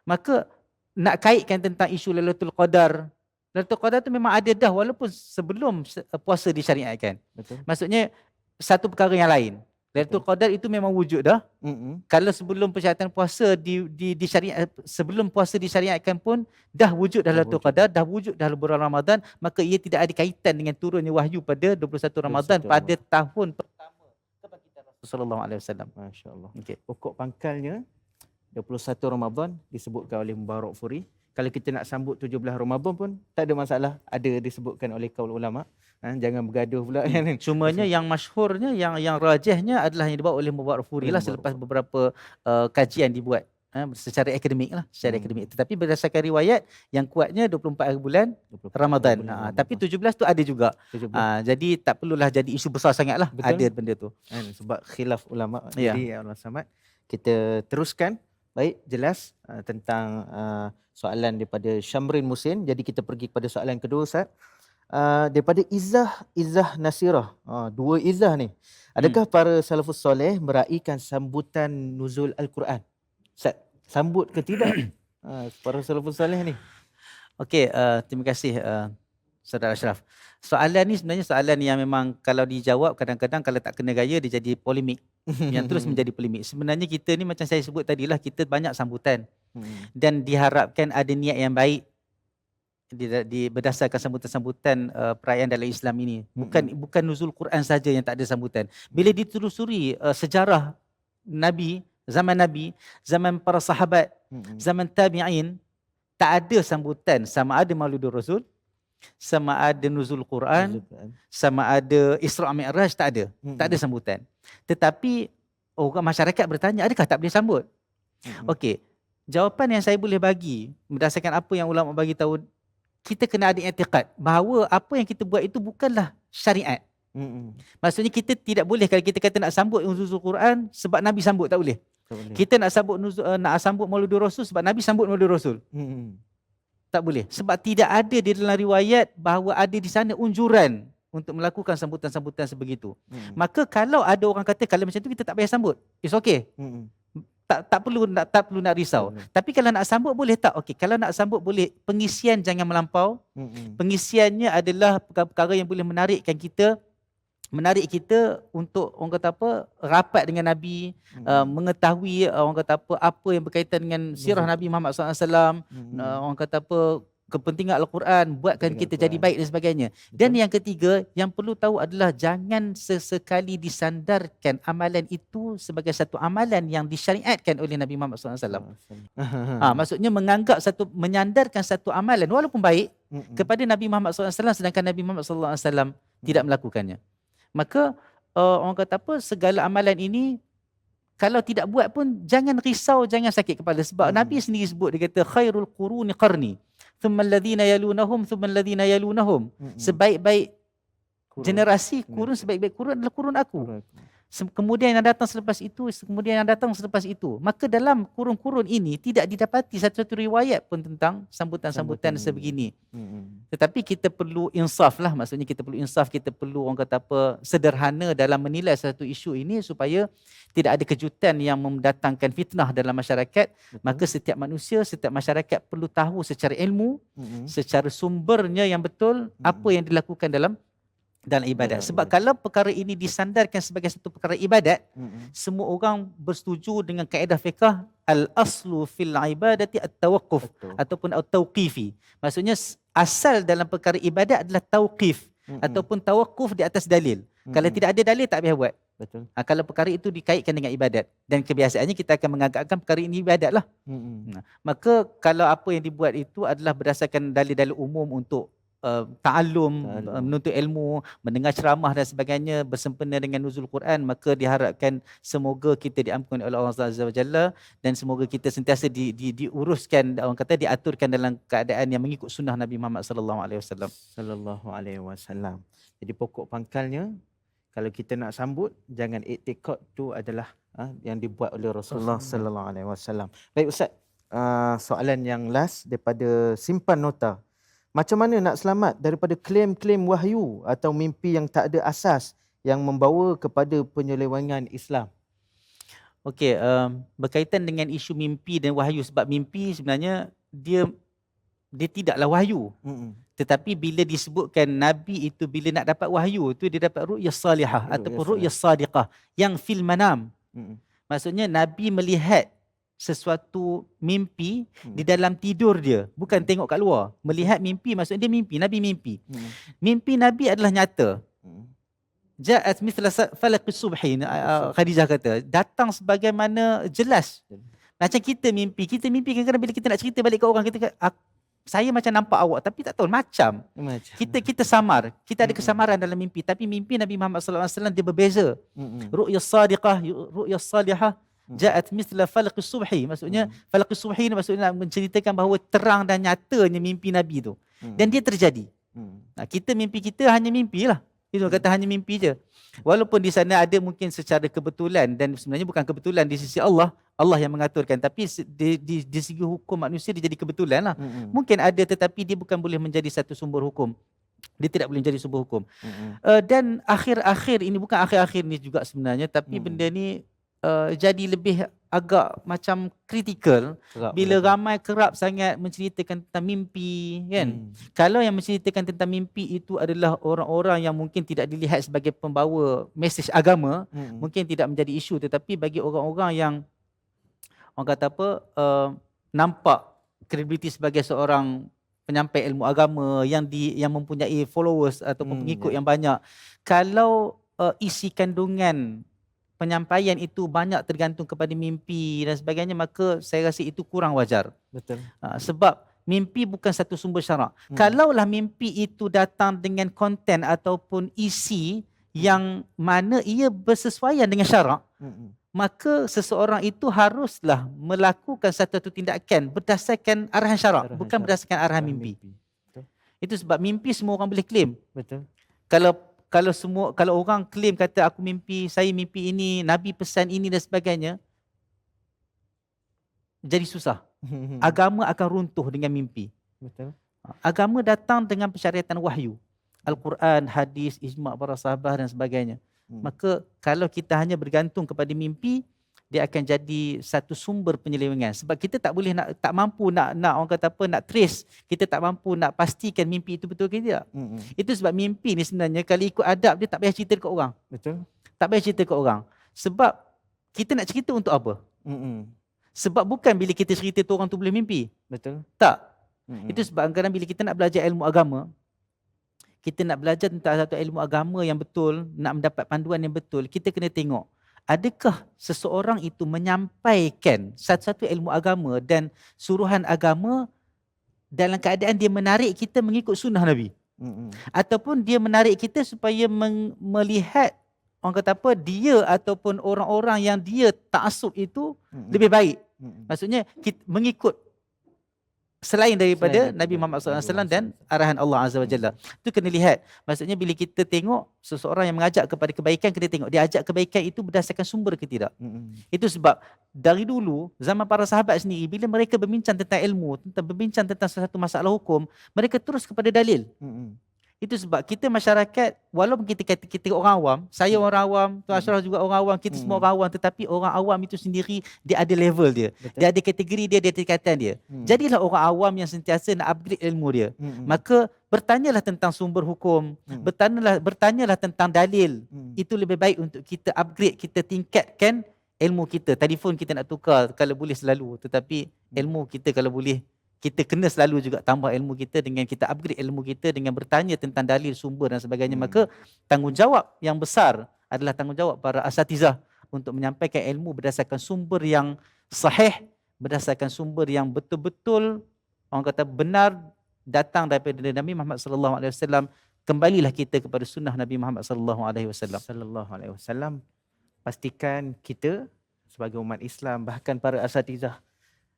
Speaker 1: Maka nak kaitkan tentang isu Lailatul Qadar. Lailatul Qadar tu memang ada dah walaupun sebelum puasa disyariatkan. Maksudnya satu perkara yang lain. Lailatul Qadar itu memang wujud dah. Kalau sebelum persyaratan puasa sebelum puasa disyariatkan pun dah wujud dah Lailatul Qadar, dah wujud dah bulan Ramadan, maka ia tidak ada kaitan dengan turunnya wahyu pada 21 Ramadan pada tahun pertama kebangkitan Rasulullah sallallahu alaihi wasallam.
Speaker 2: Masya-Allah. Okey. Pokok pangkalnya 21 Ramadan disebutkan oleh Mubarakfuri. Kalau kita nak sambut 17 Ramadan pun tak ada masalah, ada disebutkan oleh kaul ulama. Jangan bergaduh pula kan.
Speaker 1: Cumanya yang masyhurnya, yang rajihnya adalah yang dibuat oleh Mubarakfuri lah selepas beberapa kajian dibuat secara akademik lah, Tetapi berdasarkan riwayat yang kuatnya 24 hari bulan Ramadan. Tapi 17 tu ada juga. Jadi tak perlulah jadi isu besar sangat lah. Ada benda tu.
Speaker 2: Sebab khilaf ulama. Jadi Allah Samad, kita teruskan. Baik, jelas tentang soalan daripada Syamrin Musin. Jadi kita pergi kepada soalan kedua, Ustaz. Daripada Izzah Nasirah. Dua Izzah ni. Adakah para salafus soleh meraihkan sambutan nuzul Al-Quran? Ustaz, sambut ke tidak para salafus soleh ni?
Speaker 1: Okey, terima kasih Saudara Ashraf. Soalan ni sebenarnya soalan yang memang kalau dijawab kadang-kadang kalau tak kena gaya dia jadi polemik. Yang terus menjadi polemik. Sebenarnya kita ni macam saya sebut tadilah, kita banyak sambutan. Dan diharapkan ada niat yang baik berdasarkan sambutan-sambutan perayaan dalam Islam ini. Bukan nuzul Quran saja yang tak ada sambutan. Bila ditelusuri sejarah Nabi, zaman para sahabat, zaman tabi'in, tak ada sambutan sama ada Maulidur Rasul, sama ada nuzul Quran, sama ada Isra' Mi'raj, tak ada. Tak ada sambutan. Tetapi orang masyarakat bertanya, adakah tak boleh sambut? Okey, jawapan yang saya boleh bagi berdasarkan apa yang ulama bagi tahu, kita kena ada i'tiqad bahawa apa yang kita buat itu bukanlah syariat. Maksudnya kita tidak boleh kalau kita kata nak sambut nuzul Quran sebab Nabi sambut, tak boleh. Kita nak sambut Maulidur Rasul sebab Nabi sambut Maulidur Rasul. Tak boleh. Sebab tidak ada di dalam riwayat bahawa ada di sana unjuran untuk melakukan sambutan-sambutan sebegitu. Maka kalau ada orang kata kalau macam tu kita tak payah sambut, it's okay. Tak perlu nak risau. Tapi kalau nak sambut boleh tak? Okey, kalau nak sambut boleh. Pengisian jangan melampau. Pengisiannya adalah perkara-perkara yang boleh menarik kita untuk orang kata apa, rapat dengan Nabi, mengetahui orang kata apa yang berkaitan dengan sirah Nabi Muhammad SAW, orang kata apa, kepentingan Al-Quran, buatkan kita jadi baik dan sebagainya. Dan yang ketiga, yang perlu tahu adalah jangan sesekali disandarkan amalan itu sebagai satu amalan yang disyariatkan oleh Nabi Muhammad SAW. Maksudnya menyandarkan satu amalan walaupun baik kepada Nabi Muhammad SAW sedangkan Nabi Muhammad SAW tidak melakukannya. Maka orang kata apa, segala amalan ini kalau tidak buat pun jangan risau, jangan sakit kepala. Sebab Nabi sendiri sebut, dia kata khairul quruni qarni thumma alladhina yalunahum thumma alladhina yalunahum. Sebaik-baik generasi kurun, sebaik-baik kurun adalah kurun aku. Kemudian yang datang selepas itu, kemudian yang datang selepas itu. Maka dalam kurun-kurun ini tidak didapati satu-satu riwayat pun tentang sambutan-sambutan sebegini. Tetapi kita perlu insaf lah. Maksudnya kita perlu insaf, kita perlu orang kata apa, sederhana dalam menilai satu isu ini supaya tidak ada kejutan yang mendatangkan fitnah dalam masyarakat. Maka setiap manusia, setiap masyarakat perlu tahu secara ilmu, secara sumbernya yang betul, apa yang dilakukan dalam dalam ibadat.
Speaker 2: Dalam
Speaker 1: Sebab
Speaker 2: ibadat.
Speaker 1: kalau perkara ini disandarkan sebagai satu perkara ibadat,
Speaker 2: Mm-mm.
Speaker 1: semua orang bersetuju dengan kaedah fiqh al-aslu fil ibadati at-tawaqquf
Speaker 2: Betul.
Speaker 1: ataupun at-tauqifi. Maksudnya asal dalam perkara ibadat adalah tauqif
Speaker 2: Mm-mm.
Speaker 1: ataupun tawaqquf di atas dalil. Kalau
Speaker 2: Mm-mm.
Speaker 1: tidak ada dalil tak payah buat.
Speaker 2: Betul.
Speaker 1: Kalau perkara itu dikaitkan dengan ibadat, dan kebiasaannya kita akan menganggapkan perkara ini ibadat lah.
Speaker 2: Mm-mm.
Speaker 1: Maka kalau apa yang dibuat itu adalah berdasarkan dalil-dalil umum untuk ta'allum, menuntut ilmu, mendengar ceramah dan sebagainya, bersempena dengan nuzul Quran, maka diharapkan semoga kita diampuni oleh Allah Azza wa Jalla, dan semoga kita sentiasa diuruskan, orang kata diaturkan dalam keadaan yang mengikut sunnah Nabi Muhammad sallallahu alaihi wasallam.
Speaker 2: Sallallahu alaihi wasallam. Jadi pokok pangkalnya, kalau kita nak sambut, jangan iktikad tu adalah yang dibuat oleh Rasulullah sallallahu alaihi wasallam. Baik Ustaz, soalan yang last daripada simpan nota. Macam mana nak selamat daripada klaim-klaim wahyu atau mimpi yang tak ada asas yang membawa kepada penyelewengan Islam?
Speaker 1: Okey, berkaitan dengan isu mimpi dan wahyu, sebab mimpi sebenarnya dia tidaklah wahyu.
Speaker 2: Mm-mm.
Speaker 1: Tetapi bila disebutkan Nabi itu bila nak dapat wahyu itu dia dapat ru'yah salihah ataupun ru'yah sadiqah yang fil manam.
Speaker 2: Mm-mm.
Speaker 1: Maksudnya Nabi melihat sesuatu mimpi di dalam tidur dia, bukan tengok kat luar. Melihat mimpi maksudnya dia mimpi, Nabi mimpi. Mimpi Nabi adalah nyata. Ja'at mithla falaqis subhi, Khadijah kata, datang sebagaimana jelas. Macam kita mimpi kadang-kadang bila kita nak cerita balik ke orang, kita kata, saya macam nampak awak tapi tak tahu macam. Kita samar, kita ada kesamaran dalam mimpi, tapi mimpi Nabi Muhammad sallallahu alaihi wasallam dia berbeza. Ru'yah sadiqah, ru'yah salihah, ja'at mithla falaqis subhi. Maksudnya falaqis subhi ni maksudnya nak menceritakan bahawa terang dan nyatanya mimpi Nabi tu. Dan dia terjadi. Kita mimpi kita hanya mimpi lah. Itu kata hanya mimpi je. Walaupun di sana ada mungkin secara kebetulan, dan sebenarnya bukan kebetulan di sisi Allah, Allah yang mengaturkan, tapi di segi hukum manusia dia jadi kebetulan lah. Mungkin ada, tetapi dia bukan boleh menjadi satu sumber hukum. Dia tidak boleh menjadi sumber hukum. Dan akhir-akhir ini, bukan akhir-akhir ni juga sebenarnya, tapi benda ni jadi lebih agak macam kritikal bila ramai kerap sangat menceritakan tentang mimpi, kan. Kalau yang menceritakan tentang mimpi itu adalah orang-orang yang mungkin tidak dilihat sebagai pembawa mesej agama, mungkin tidak menjadi isu. Tetapi bagi orang-orang yang orang kata apa, nampak kredibiliti sebagai seorang penyampai ilmu agama yang mempunyai followers ataupun pengikut yang banyak, kalau isi kandungan penyampaian itu banyak tergantung kepada mimpi dan sebagainya, maka saya rasa itu kurang wajar.
Speaker 2: Betul.
Speaker 1: Sebab mimpi bukan satu sumber syarak. Kalaulah mimpi itu datang dengan konten ataupun isi yang mana ia bersesuaian dengan syarak, maka seseorang itu haruslah melakukan satu tindakan berdasarkan arahan syarak, bukan berdasarkan arahan mimpi. Itu sebab mimpi semua orang boleh claim.
Speaker 2: Betul.
Speaker 1: Kalau orang claim kata aku mimpi, saya mimpi ini, Nabi pesan ini dan sebagainya, jadi susah. Agama akan runtuh dengan mimpi.
Speaker 2: Betul.
Speaker 1: Agama datang dengan persyariatan wahyu. Al-Quran, hadis, ijma' para sahabat dan sebagainya. Maka kalau kita hanya bergantung kepada mimpi, dia akan jadi satu sumber penyelewengan. Sebab kita tak mampu nak orang kata apa, nak trace, kita tak mampu nak pastikan mimpi itu betul ke tidak. Itu sebab mimpi ni sebenarnya kalau ikut adab dia tak payah cerita dekat orang.
Speaker 2: Betul.
Speaker 1: Tak payah cerita dekat orang. Sebab kita nak cerita untuk apa? Sebab bukan bila kita cerita tu orang tu boleh mimpi.
Speaker 2: Betul.
Speaker 1: Tak. Itu sebab kadang-kadang bila kita nak belajar ilmu agama, kita nak belajar tentang satu ilmu agama yang betul, nak mendapat panduan yang betul, kita kena tengok adakah seseorang itu menyampaikan satu-satu ilmu agama dan suruhan agama dalam keadaan dia menarik kita mengikut sunnah Nabi. Ataupun dia menarik kita supaya melihat orang kata apa, dia ataupun orang-orang yang dia ta'assub itu lebih baik. Maksudnya kita mengikut selain daripada Nabi Muhammad SAW dan arahan Allah Azza wa Jalla. Itu kena lihat. Maksudnya bila kita tengok seseorang yang mengajak kepada kebaikan, kena tengok dia ajak kebaikan itu berdasarkan sumber ke tidak. Itu sebab dari dulu, zaman para sahabat sendiri, bila mereka berbincang tentang ilmu, berbincang tentang sesuatu masalah hukum, mereka terus kepada dalil. Itu sebab kita masyarakat, walaupun kita kata kita orang awam, saya orang awam, Tuan Ashraf juga orang awam, kita semua orang awam, tetapi orang awam itu sendiri dia ada level dia.
Speaker 2: Betul.
Speaker 1: Dia ada kategori dia, dia ada tingkatan dia. Jadilah orang awam yang sentiasa nak upgrade ilmu dia. Maka bertanyalah tentang sumber hukum, bertanyalah tentang dalil. Itu lebih baik untuk kita upgrade, kita tingkatkan ilmu kita. Telefon kita nak tukar kalau boleh selalu, tetapi ilmu kita kalau boleh, kita kena selalu juga tambah ilmu kita dengan kita upgrade ilmu kita dengan bertanya tentang dalil, sumber dan sebagainya. Maka tanggungjawab yang besar adalah tanggungjawab para asatizah untuk menyampaikan ilmu berdasarkan sumber yang sahih, berdasarkan sumber yang betul-betul orang kata benar datang daripada Nabi Muhammad sallallahu alaihi wasallam. Kembalilah kita kepada sunnah Nabi Muhammad sallallahu alaihi wasallam.
Speaker 2: Sallallahu alaihi wasallam. Pastikan kita sebagai umat Islam, bahkan para asatizah,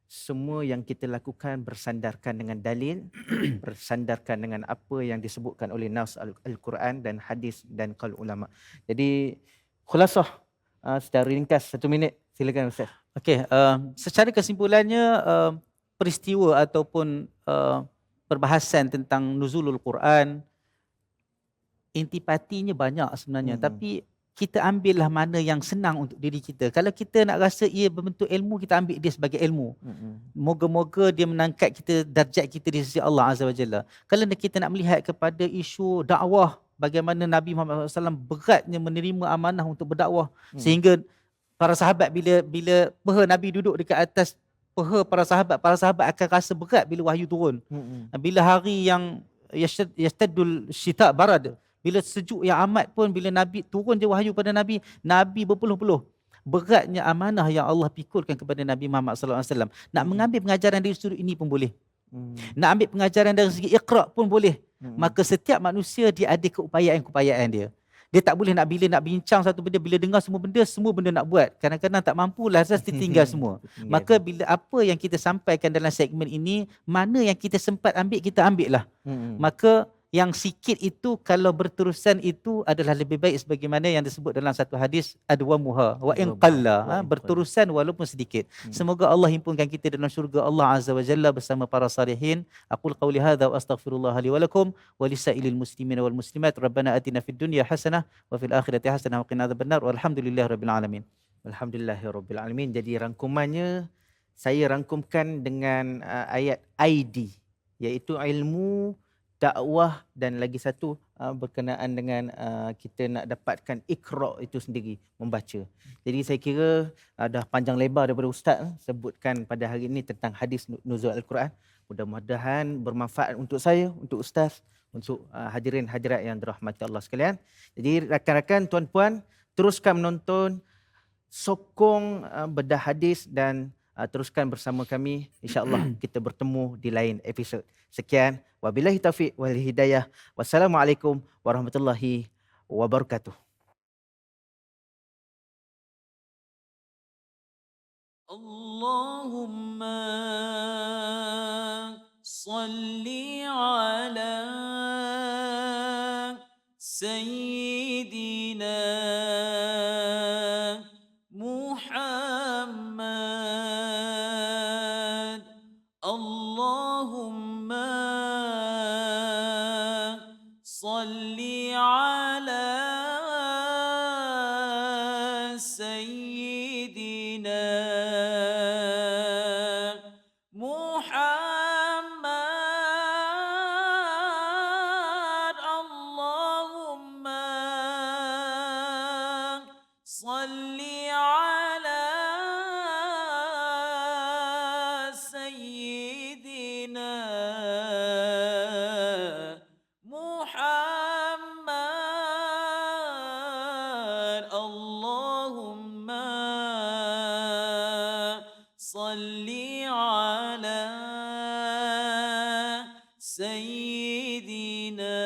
Speaker 2: semua yang kita lakukan bersandarkan dengan dalil, bersandarkan dengan apa yang disebutkan oleh nas Al-Quran dan hadis dan qaul ulama. Jadi khulasah secara ringkas 1 minit, silakan Ustaz.
Speaker 1: Okey, secara kesimpulannya peristiwa ataupun perbahasan tentang nuzulul Quran, intipatinya banyak sebenarnya, tapi kita ambillah mana yang senang untuk diri kita. Kalau kita nak rasa ia berbentuk ilmu, kita ambil dia sebagai ilmu. Moga-moga dia menangkat kita, darjat kita di sisi Allah Azza wa Jalla. Kalau kita nak melihat kepada isu dakwah, bagaimana Nabi Muhammad SAW beratnya menerima amanah untuk berdakwah, sehingga para sahabat bila peha Nabi duduk dekat atas peha para sahabat akan rasa berat bila wahyu turun. Bila hari yang yastaddul syita barad, bila sejuk yang amat pun, bila Nabi turun je wahyu pada Nabi berpuluh-puluh. Beratnya amanah yang Allah pikulkan kepada Nabi Muhammad SAW. Nak mengambil pengajaran dari sudut ini pun boleh. Nak ambil pengajaran dari segi iqra' pun boleh. Maka setiap manusia dia ada keupayaan-keupayaan dia. Dia tak boleh bila nak bincang satu benda, bila dengar semua benda nak buat. Kadang-kadang tak mampulah, Azaz ditinggal semua. Maka bila apa yang kita sampaikan dalam segmen ini, mana yang kita sempat ambil, kita ambil lah. Maka yang sikit itu kalau berterusan itu adalah lebih baik sebagaimana yang disebut dalam satu hadis, adwamuha wa in qalla, berterusan walaupun sedikit. Semoga Allah himpunkan kita dalam syurga Allah Azza wa Jalla bersama para salihin. Aqul qawli hadza wa astaghfirullah li wa lakum wa lisailil muslimin wal muslimat. Rabbana atina fid dunya hasanah wa fil akhirati hasanah wa qina adzabannar. Walhamdulillahirabbil alamin.
Speaker 2: Alhamdulillahirabbil alamin. Jadi rangkumannya saya rangkumkan dengan ayat ID, iaitu ilmu, dakwah, dan lagi satu berkenaan dengan kita nak dapatkan iqra' itu sendiri, membaca. Jadi saya kira dah panjang lebar daripada Ustaz sebutkan pada hari ini tentang hadis nuzul Al-Quran. Mudah-mudahan bermanfaat untuk saya, untuk Ustaz, untuk hadirin hadirat yang dirahmati Allah sekalian. Jadi rakan-rakan, tuan-puan, teruskan menonton, sokong bedah hadis dan teruskan bersama kami. InsyaAllah kita bertemu di lain episod. Sekian. Wabillahi taufiq wal hidayah. Wassalamualaikum warahmatullahi wabarakatuh.
Speaker 3: Allahumma salli ala Sayyidina Muhammad. Allahumma salli ala Sayyidina Muhammad. Allahumma salli ala Sayyidina Muhammad. Allahumma salli ala Sayyidina